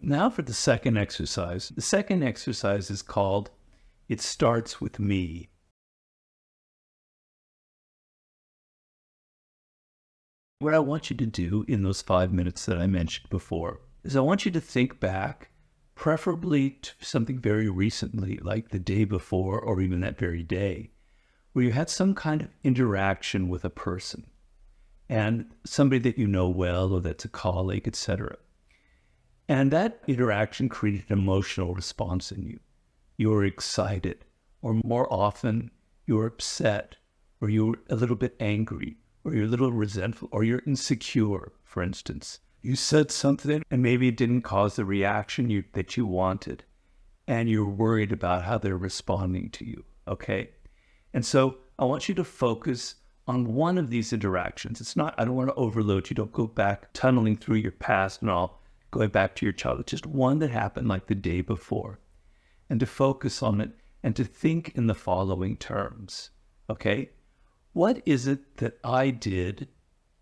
Now for the second exercise. The second exercise is called It Starts With Me. What I want you to do in those 5 minutes that I mentioned before is I want you to think back, preferably to something very recently, like the day before or even that very day, where you had some kind of interaction with a person and somebody that you know well or that's a colleague, etc. And that interaction created an emotional response in you. You were excited, or more often, you were upset, or you were a little bit angry, or you're a little resentful, or you're insecure, for instance. You said something and maybe it didn't cause the reaction that you wanted, and you're worried about how they're responding to you, okay? And so I want you to focus on one of these interactions. It's not, I don't want to overload you. Don't go back tunneling through your past and all, going back to your childhood. Just one that happened like the day before, and to focus on it and to think in the following terms, okay? What is it that I did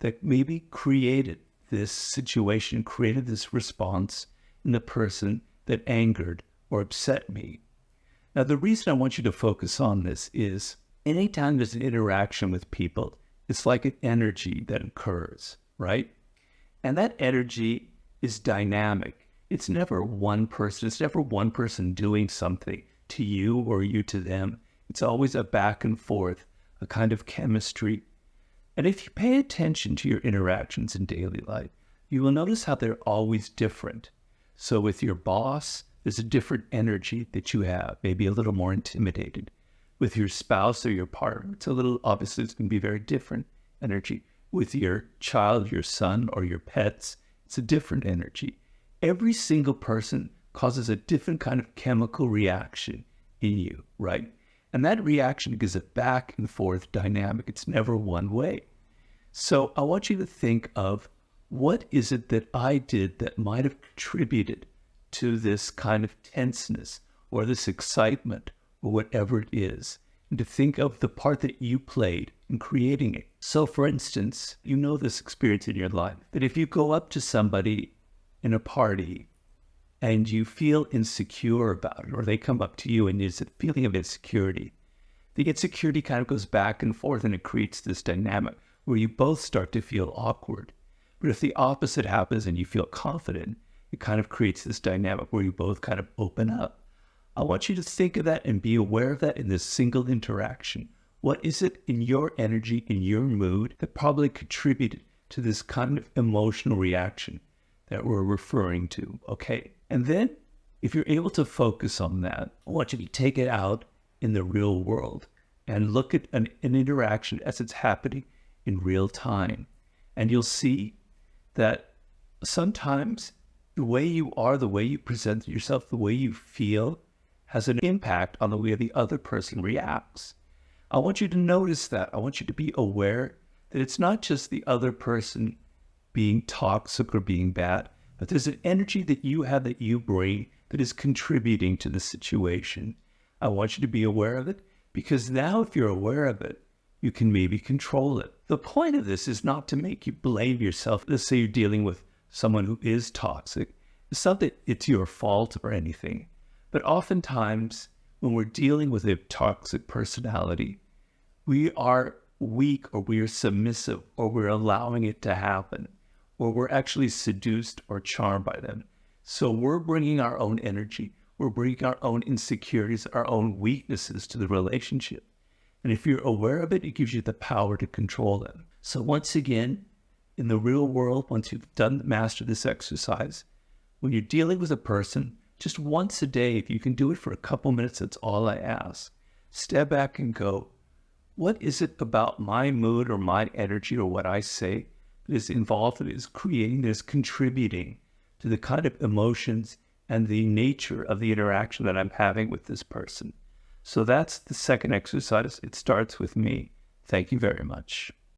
that maybe created this situation, created this response in the person that angered or upset me? Now, the reason I want you to focus on this is anytime there's an interaction with people, it's like an energy that occurs, right? And that energy is dynamic. It's never one person. It's never one person doing something to you or you to them. It's always a back and forth, a kind of chemistry. And if you pay attention to your interactions in daily life, you will notice how they're always different. So with your boss, there's a different energy that you have, maybe a little more intimidated. With your spouse or your partner, it's going to be very different energy. With your child, your son, or your pets, it's a different energy. Every single person causes a different kind of chemical reaction in you, right? And that reaction is a back and forth dynamic. It's never one way. So I want you to think of what is it that I did that might have contributed to this kind of tenseness or this excitement or whatever it is, and to think of the part that you played in creating it. So for instance, you know this experience in your life, that if you go up to somebody in a party and you feel insecure about it, or they come up to you and there's a feeling of insecurity, the insecurity kind of goes back and forth and it creates this dynamic where you both start to feel awkward. But if the opposite happens and you feel confident, it kind of creates this dynamic where you both kind of open up. I want you to think of that and be aware of that in this single interaction. What is it in your energy, in your mood, that probably contributed to this kind of emotional reaction that we're referring to, okay? And then, if you're able to focus on that, I want you to take it out in the real world and look at an interaction as it's happening in real time. And you'll see that sometimes the way you are, the way you present yourself, the way you feel has an impact on the way the other person reacts. I want you to notice that. I want you to be aware that it's not just the other person being toxic or being bad, but there's an energy that you have, that you bring, that is contributing to the situation. I want you to be aware of it, because now if you're aware of it, you can maybe control it. The point of this is not to make you blame yourself. Let's say you're dealing with someone who is toxic. It's not that it's your fault or anything, but oftentimes when we're dealing with a toxic personality, we are weak, or we are submissive, or we're allowing it to happen, or we're actually seduced or charmed by them. So we're bringing our own energy, we're bringing our own insecurities, our own weaknesses to the relationship. And if you're aware of it, it gives you the power to control them. So once again, in the real world, once you've mastered this exercise, when you're dealing with a person, just once a day, if you can do it for a couple minutes, that's all I ask. Step back and go, what is it about my mood or my energy or what I say that is involved, that is creating, that is contributing to the kind of emotions and the nature of the interaction that I'm having with this person? So that's the second exercise. It starts with me. Thank you very much.